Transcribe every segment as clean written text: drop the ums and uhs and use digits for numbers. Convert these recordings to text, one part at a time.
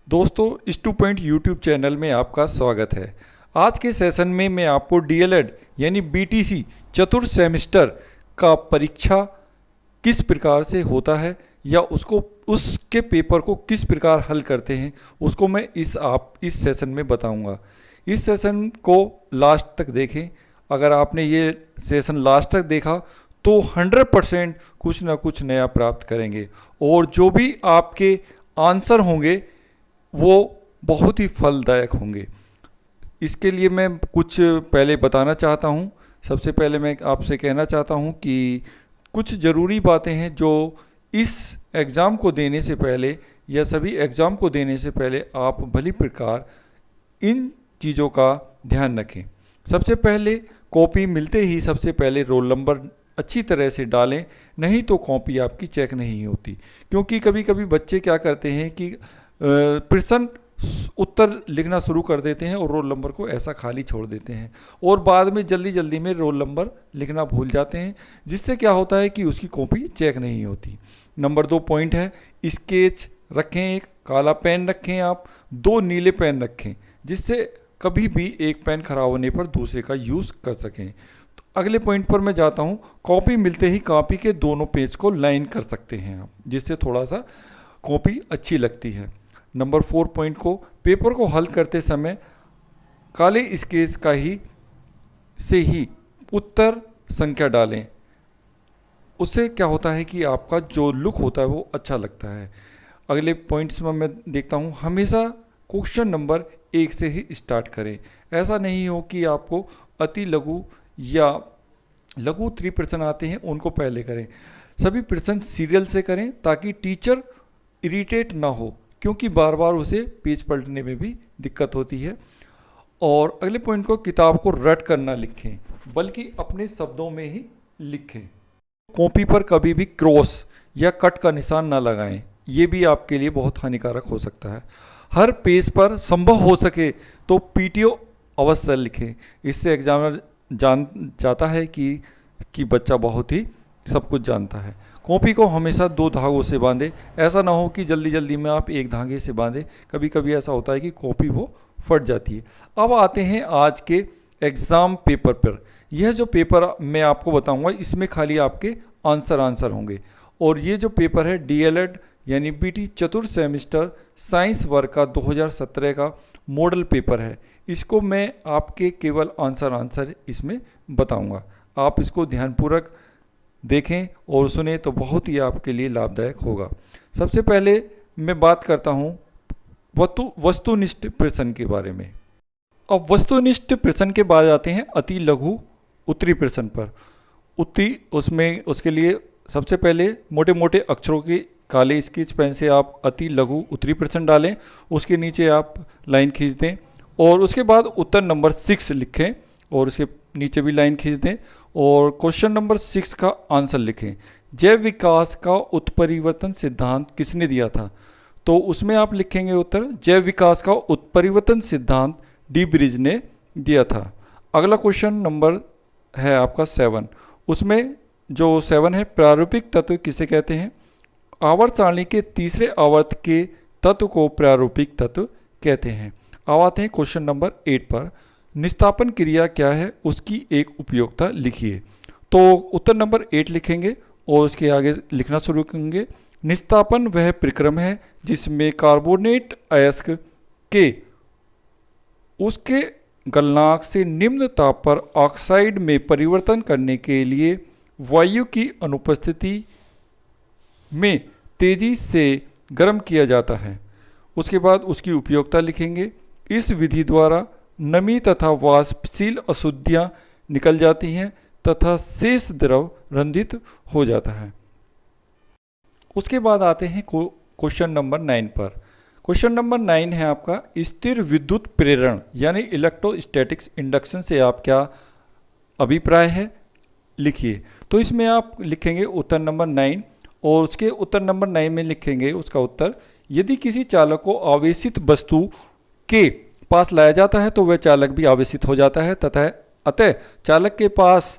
दोस्तों stew point YouTube channel में आपका स्वागत है। आज के सेशन में मैं आपको डीएलएड यानी बीटीसी चतुर्थ सेमेस्टर का परीक्षा किस प्रकार से होता है या उसके पेपर को किस प्रकार हल करते हैं उसको मैं इस सेशन में बताऊंगा। इस सेशन को लास्ट तक देखें। अगर आपने ये सेशन लास्ट तक देखा तो 100% कुछ ना कुछ नया प्राप्त करेंगे और जो भी आपके आंसर होंगे वो बहुत ही फलदायक होंगे। इसके लिए मैं कुछ पहले बताना चाहता हूँ। सबसे पहले मैं आपसे कहना चाहता हूँ कि कुछ ज़रूरी बातें हैं जो इस एग्ज़ाम को देने से पहले या सभी एग्ज़ाम को देने से पहले आप भली प्रकार इन चीज़ों का ध्यान रखें। सबसे पहले कॉपी मिलते ही सबसे पहले रोल नंबर अच्छी तरह से डालें, नहीं तो कॉपी आपकी चेक नहीं होती। क्योंकि कभी कभी बच्चे क्या करते हैं कि प्रश्न उत्तर लिखना शुरू कर देते हैं और रोल नंबर को ऐसा खाली छोड़ देते हैं और बाद में जल्दी जल्दी में रोल नंबर लिखना भूल जाते हैं, जिससे क्या होता है कि उसकी कॉपी चेक नहीं होती। नंबर 2 पॉइंट है, स्केच रखें, एक काला पेन रखें, आप 2 नीले पेन रखें, जिससे कभी भी एक पेन खराब होने पर दूसरे का यूज़ कर सकें। तो अगले पॉइंट पर मैं जाता हूँ। कॉपी मिलते ही कॉपी के दोनों पेज को लाइन कर सकते हैं आप, जिससे थोड़ा सा कॉपी अच्छी लगती है। नंबर 4 पॉइंट को पेपर को हल करते समय काले स्केच का से ही उत्तर संख्या डालें। उससे क्या होता है कि आपका जो लुक होता है वो अच्छा लगता है। अगले पॉइंट्स में मैं देखता हूँ, हमेशा क्वेश्चन नंबर 1 से ही स्टार्ट करें। ऐसा नहीं हो कि आपको अति लघु या लघु 3 प्रश्न आते हैं उनको पहले करें। सभी प्रश्न सीरियल से करें ताकि टीचर इरिटेट ना हो, क्योंकि बार बार उसे पेज पलटने में भी दिक्कत होती है। और अगले पॉइंट को, किताब को रट कर ना लिखें बल्कि अपने शब्दों में ही लिखें। कॉपी पर कभी भी क्रॉस या कट का निशान ना लगाएं, ये भी आपके लिए बहुत हानिकारक हो सकता है। हर पेज पर संभव हो सके तो पीटीओ अवश्य लिखें। इससे एग्जामिनर जान जाता है कि बच्चा बहुत ही सब कुछ जानता है। कॉपी को हमेशा 2 धागों से बांधें। ऐसा ना हो कि जल्दी जल्दी में आप एक धागे से बांधें, कभी कभी ऐसा होता है कि कॉपी वो फट जाती है। अब आते हैं आज के एग्ज़ाम पेपर पर। यह जो पेपर मैं आपको बताऊंगा इसमें खाली आपके आंसर होंगे। और ये जो पेपर है डीएलएड यानी बीटी चतुर्थ सेमेस्टर साइंस वर्ग का 2017 का मॉडल पेपर है। इसको मैं आपके केवल आंसर इसमें बताऊँगा। आप इसको ध्यानपूर्वक देखें और सुने तो बहुत ही आपके लिए लाभदायक होगा। सबसे पहले मैं बात करता हूँ वस्तुनिष्ठ प्रश्न के बारे में। अब वस्तुनिष्ठ प्रश्न के बाद आते हैं अति लघु उत्तरी प्रश्न पर। उसके लिए सबसे पहले मोटे मोटे अक्षरों के काले स्केच पेन से आप अति लघु उत्तरी प्रश्न डालें, उसके नीचे आप लाइन खींच दें और उसके बाद उत्तर नंबर 6 लिखें और उसके नीचे भी लाइन खींच दें और क्वेश्चन नंबर 6 का आंसर लिखें। जैव विकास का उत्परिवर्तन सिद्धांत किसने दिया था? तो उसमें आप लिखेंगे उत्तर, जैव विकास का उत्परिवर्तन सिद्धांत डी ब्रिज ने दिया था। अगला क्वेश्चन नंबर है आपका 7। उसमें जो 7 है, प्रारूपिक तत्व किसे कहते हैं? आवर्त सारणी के तीसरे आवर्त के तत्व को प्रारूपिक तत्व कहते हैं। अब आते हैं क्वेश्चन नंबर 8 पर। निस्तापन क्रिया क्या है, उसकी एक उपयोगिता लिखिए। तो उत्तर नंबर 8 लिखेंगे और उसके आगे लिखना शुरू करेंगे। निस्तापन वह प्रक्रम है जिसमें कार्बोनेट अयस्क के उसके गलनांक से निम्न ताप पर ऑक्साइड में परिवर्तन करने के लिए वायु की अनुपस्थिति में तेजी से गर्म किया जाता है। उसके बाद उसकी उपयोगिता लिखेंगे। इस विधि द्वारा नमी तथा वाष्पशील अशुद्धियाँ निकल जाती हैं तथा शेष द्रव रंधित हो जाता है। उसके बाद आते हैं क्वेश्चन नंबर 9 पर। क्वेश्चन नंबर 9 है आपका स्थिर विद्युत प्रेरण यानी इलेक्ट्रोस्टैटिक्स इंडक्शन से आप क्या अभिप्राय है, लिखिए। तो इसमें आप लिखेंगे उत्तर नंबर 9 और उसके उत्तर नंबर 9 में लिखेंगे उसका उत्तर, यदि किसी चालक को आवेशित वस्तु के पास लाया जाता है तो वह चालक भी आवेशित हो जाता है तथा अतः चालक के पास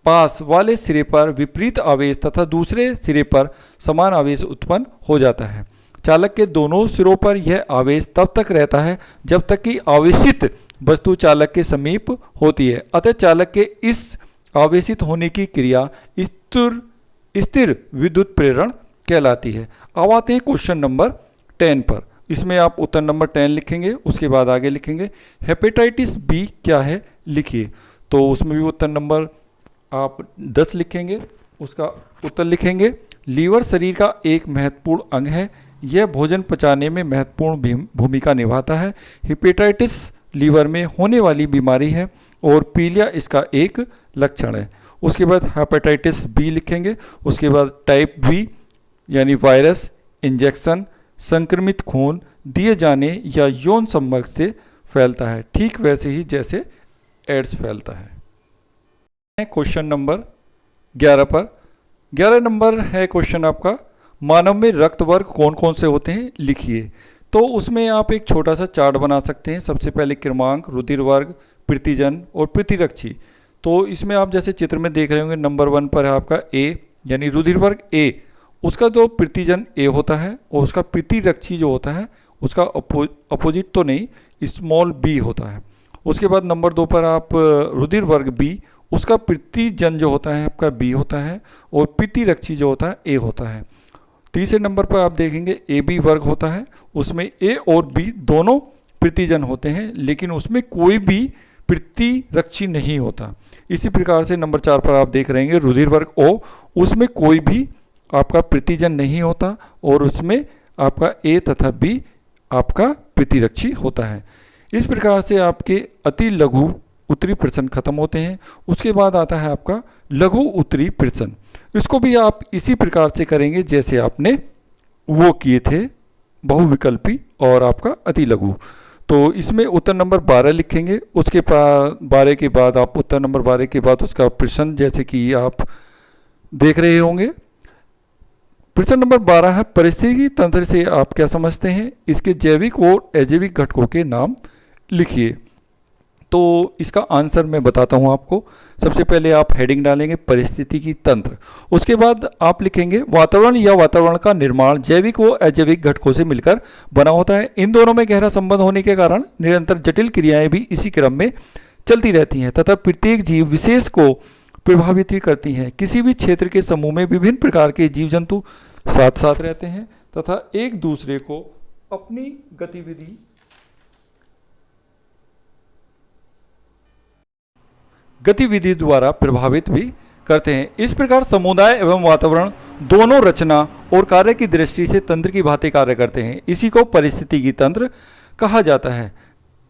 पास वाले सिरे पर विपरीत आवेश तथा दूसरे सिरे पर समान आवेश उत्पन्न हो जाता है। चालक के दोनों सिरों पर यह आवेश तब तक रहता है जब तक कि आवेशित वस्तु चालक के समीप होती है। अतः चालक के इस आवेशित होने की क्रिया स्थिर विद्युत प्रेरण कहलाती है। अब आते हैं क्वेश्चन नंबर 10 पर। इसमें आप उत्तर नंबर 10 लिखेंगे, उसके बाद आगे लिखेंगे हेपेटाइटिस बी क्या है लिखिए। तो उसमें भी उत्तर नंबर आप 10 लिखेंगे, उसका उत्तर लिखेंगे लीवर शरीर का एक महत्वपूर्ण अंग है। यह भोजन पचाने में महत्वपूर्ण भूमिका निभाता है। हेपेटाइटिस लीवर में होने वाली बीमारी है और पीलिया इसका एक लक्षण है। उसके बाद हेपेटाइटिस बी लिखेंगे, उसके बाद टाइप बी यानी वायरस, इंजेक्शन, संक्रमित खून दिए जाने या यौन संपर्क से फैलता है, ठीक वैसे ही जैसे एड्स फैलता है। क्वेश्चन नंबर 11 पर। 11 नंबर है क्वेश्चन आपका, मानव में रक्त वर्ग कौन कौन से होते हैं लिखिए। तो उसमें आप एक छोटा सा चार्ट बना सकते हैं। सबसे पहले क्रमांक, रुधिर वर्ग, प्रतिजन और प्रतिरक्षी। तो इसमें आप जैसे चित्र में देख रहे होंगे नंबर 1 पर है आपका ए यानी रुधिर वर्ग ए, उसका जो प्रतिजन ए होता है और उसका प्रतिरक्षी जो होता है उसका अपोजिट तो नहीं, स्मॉल बी होता है। उसके बाद नंबर 2 पर आप रुधिर वर्ग बी, उसका प्रतिजन जो होता है आपका बी होता है और प्रतिरक्षी जो होता है ए होता है। तीसरे नंबर पर आप देखेंगे ए बी वर्ग होता है, उसमें ए और बी दोनों प्रतिजन होते हैं लेकिन उसमें कोई भी प्रतिरक्षी नहीं होता। इसी प्रकार से नंबर 4 पर आप देख रहे हैं रुधिर वर्ग ओ, उसमें कोई भी आपका प्रतिजन नहीं होता और उसमें आपका ए तथा बी आपका प्रतिरक्षी होता है। इस प्रकार से आपके अति लघु उत्तरी प्रश्न खत्म होते हैं। उसके बाद आता है आपका लघु उत्तरी प्रश्न। इसको भी आप इसी प्रकार से करेंगे जैसे आपने वो किए थे, बहुविकल्पी और आपका अति लघु। तो इसमें उत्तर नंबर 12 लिखेंगे, उसके 12 के बाद आप उत्तर नंबर 12 के बाद उसका प्रश्न जैसे कि आप देख रहे होंगे। प्रश्न नंबर 12 है परिस्थिति तंत्र से आप क्या समझते हैं, इसके जैविक और अजैविक घटकों के नाम लिखिए। तो इसका आंसर मैं बताता हूं आपको। सबसे पहले आप हेडिंग डालेंगे परिस्थितिकी तंत्र, उसके बाद आप लिखेंगे वातावरण या वातावरण का निर्माण जैविक व अजैविक घटकों से मिलकर बना होता है। इन दोनों में गहरा संबंध होने के कारण निरंतर जटिल क्रियाएं भी इसी क्रम में चलती रहती हैं तथा प्रत्येक जीव विशेष को प्रभावित ही करती हैं। किसी भी क्षेत्र के समूह में विभिन्न प्रकार के जीव जंतु साथ साथ रहते हैं तथा एक दूसरे को अपनी गतिविधि द्वारा प्रभावित भी करते हैं। इस प्रकार समुदाय एवं वातावरण दोनों रचना और कार्य की दृष्टि से तंत्र की भांति कार्य करते हैं। इसी को परिस्थितिकी तंत्र कहा जाता है।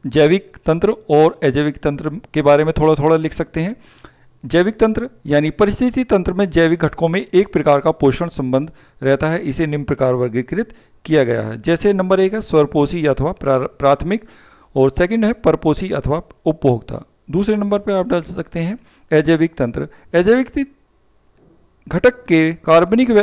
जैविक तंत्र और अजैविक तंत्र के बारे में थोड़ा थोड़ा लिख सकते हैं। जैविक तंत्र यानी परिस्थिति तंत्र में जैविक घटकों में एक प्रकार का पोषण संबंध रहता है। इसे निम्न प्रकार वर्गीकृत किया गया है। जैसे नंबर 1 है स्वरपोषी अथवा प्राथमिक और सेकंड है परपोषी अथवा उपभोक्ता। दूसरे नंबर पर आप डाल सकते हैं अजैविक तंत्र। अजैविक घटक के कार्बनिक व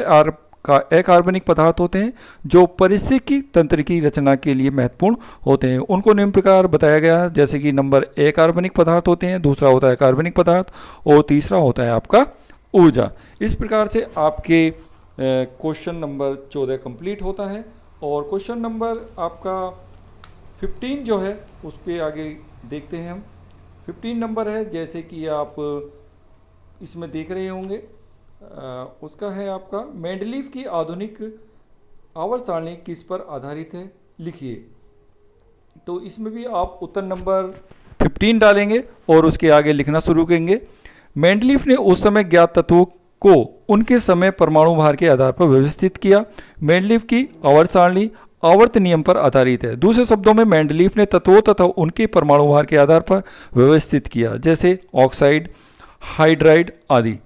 अकार्बनिक पदार्थ होते हैं जो परिस्थितिकी तंत्र की रचना के लिए महत्वपूर्ण होते हैं। उनको निम्न प्रकार बताया गया है जैसे कि नंबर 1 कार्बनिक पदार्थ होते हैं, दूसरा होता है कार्बनिक पदार्थ और तीसरा होता है आपका ऊर्जा। इस प्रकार से आपके क्वेश्चन नंबर 14 कंप्लीट होता है। और क्वेश्चन नंबर आपका 15 जो है उसके आगे देखते हैं हम। 15 नंबर है जैसे कि आप इसमें देख रहे होंगे, उसका है आपका मेंडलीव की आधुनिक आवर्त सारणी किस पर आधारित है लिखिए। तो इसमें भी आप उत्तर नंबर 15 डालेंगे और उसके आगे लिखना शुरू करेंगे। मेंडलीव ने उस समय ज्ञात तत्वों को उनके समय परमाणु भार के आधार पर व्यवस्थित किया। मेंडलीव की आवर्त सारणी आवर्त नियम पर आधारित है। दूसरे शब्दों में मेंडलीव ने तत्वों तथा उनके परमाणु भार के आधार पर व्यवस्थित किया जैसे ऑक्साइड, हाइड्राइड आदि।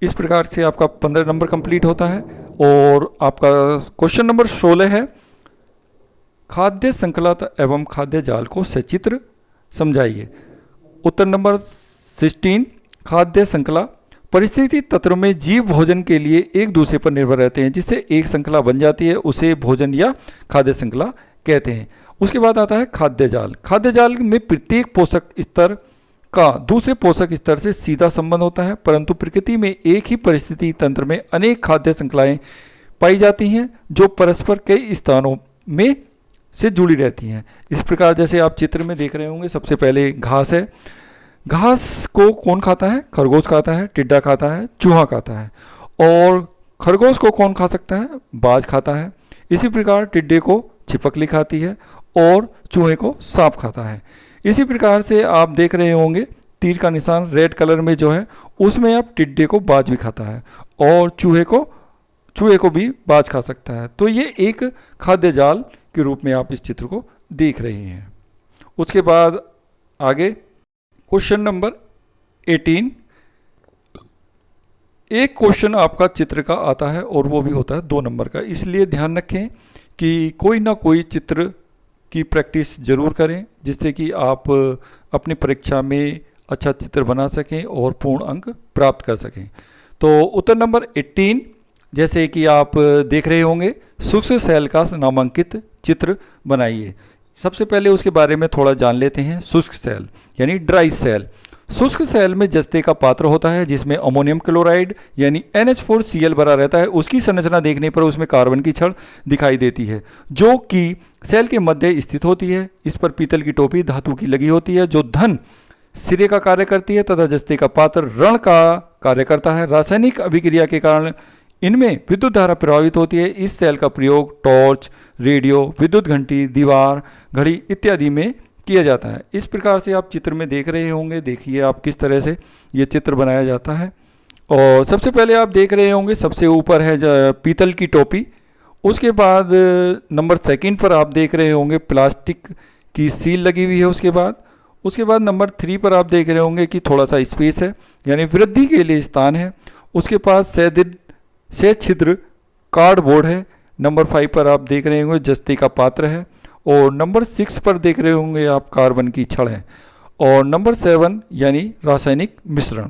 इस प्रकार से आपका 15 नंबर कंप्लीट होता है। और आपका क्वेश्चन नंबर 16 है खाद्य श्रृंखला एवं खाद्य जाल को सचित्र समझाइए। उत्तर नंबर 16 खाद्य श्रृंखला परिस्थिति तंत्र में जीव भोजन के लिए एक दूसरे पर निर्भर रहते हैं, जिससे एक श्रृंखला बन जाती है, उसे भोजन या खाद्य श्रृंखला कहते हैं। उसके बाद आता है खाद्य जाल। खाद्य जाल में प्रत्येक पोषक स्तर का दूसरे पोषक स्तर से सीधा संबंध होता है, परंतु प्रकृति में एक ही परिस्थिति तंत्र में अनेक खाद्य श्रृंखलाएं पाई जाती हैं जो परस्पर कई स्थानों में से जुड़ी रहती हैं। इस प्रकार जैसे आप चित्र में देख रहे होंगे, सबसे पहले घास है। घास को कौन खाता है? खरगोश खाता है, टिड्डा खाता है, चूहा खाता है। और खरगोश को कौन खा सकता है? बाज खाता है। इसी प्रकार टिड्डे को छिपकली खाती है और चूहे को सांप खाता है। इसी प्रकार से आप देख रहे होंगे तीर का निशान रेड कलर में जो है उसमें आप टिड्डे को बाज भी खाता है और चूहे को भी बाज खा सकता है। तो ये एक खाद्य जाल के रूप में आप इस चित्र को देख रहे हैं। उसके बाद आगे क्वेश्चन नंबर 18। एक क्वेश्चन आपका चित्र का आता है और वो भी होता है 2 नंबर का, इसलिए ध्यान रखें कि कोई ना कोई चित्र की प्रैक्टिस जरूर करें जिससे कि आप अपनी परीक्षा में अच्छा चित्र बना सकें और पूर्ण अंक प्राप्त कर सकें। तो उत्तर नंबर 18 जैसे कि आप देख रहे होंगे, शुष्क सेल का नामांकित चित्र बनाइए। सबसे पहले उसके बारे में थोड़ा जान लेते हैं। शुष्क सेल यानी ड्राई सेल। शुष्क सेल में जस्ते का पात्र होता है जिसमें अमोनियम क्लोराइड यानी NH4Cl भरा रहता है। उसकी संरचना देखने पर उसमें कार्बन की छड़ दिखाई देती है जो कि सेल के मध्य स्थित होती है। इस पर पीतल की टोपी धातु की लगी होती है जो धन सिरे का कार्य करती है तथा जस्ते का पात्र ऋण का कार्य करता है। रासायनिक अभिक्रिया के कारण इनमें विद्युत धारा प्रभावित होती है। इस सेल का प्रयोग टॉर्च, रेडियो, विद्युत घंटी, दीवार, घड़ी इत्यादि में किया जाता है। इस प्रकार से आप चित्र में देख रहे होंगे। देखिए आप किस तरह से ये चित्र बनाया जाता है। और सबसे पहले आप देख रहे होंगे सबसे ऊपर है पीतल की टोपी। उसके बाद नंबर 2 पर आप देख रहे होंगे प्लास्टिक की सील लगी हुई है। उसके बाद नंबर 3 पर आप देख रहे होंगे कि थोड़ा सा स्पेस है यानी वृद्धि के लिए स्थान है। उसके पास से छिद्र कार्डबोर्ड है। नंबर 5 पर आप देख रहे होंगे जस्ते का पात्र है। और नंबर 6 पर देख रहे होंगे आप कार्बन की छड़ है। और नंबर 7 यानी रासायनिक मिश्रण।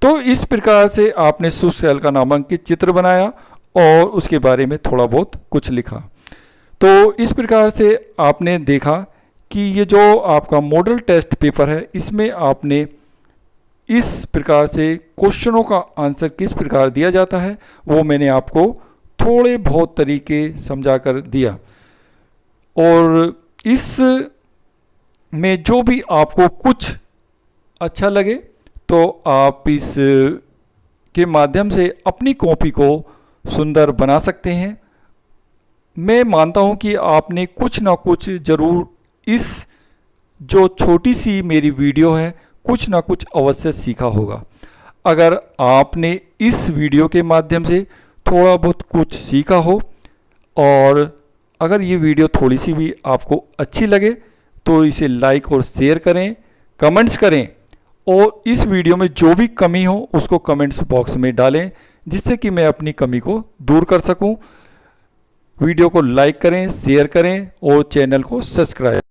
तो इस प्रकार से आपने शुष्क सेल का नामांकित चित्र बनाया और उसके बारे में थोड़ा बहुत कुछ लिखा। तो इस प्रकार से आपने देखा कि ये जो आपका मॉडल टेस्ट पेपर है इसमें आपने इस प्रकार से क्वेश्चनों का आंसर किस प्रकार दिया जाता है वो मैंने आपको थोड़े बहुत तरीके समझा कर दिया। और इस में जो भी आपको कुछ अच्छा लगे तो आप इस के माध्यम से अपनी कॉपी को सुंदर बना सकते हैं। मैं मानता हूं कि आपने कुछ ना कुछ ज़रूर इस जो छोटी सी मेरी वीडियो है कुछ ना कुछ अवश्य सीखा होगा। अगर आपने इस वीडियो के माध्यम से थोड़ा बहुत कुछ सीखा हो और अगर ये वीडियो थोड़ी सी भी आपको अच्छी लगे तो इसे लाइक और शेयर करें, कमेंट्स करें और इस वीडियो में जो भी कमी हो उसको कमेंट्स बॉक्स में डालें जिससे कि मैं अपनी कमी को दूर कर सकूं। वीडियो को लाइक करें, शेयर करें और चैनल को सब्सक्राइब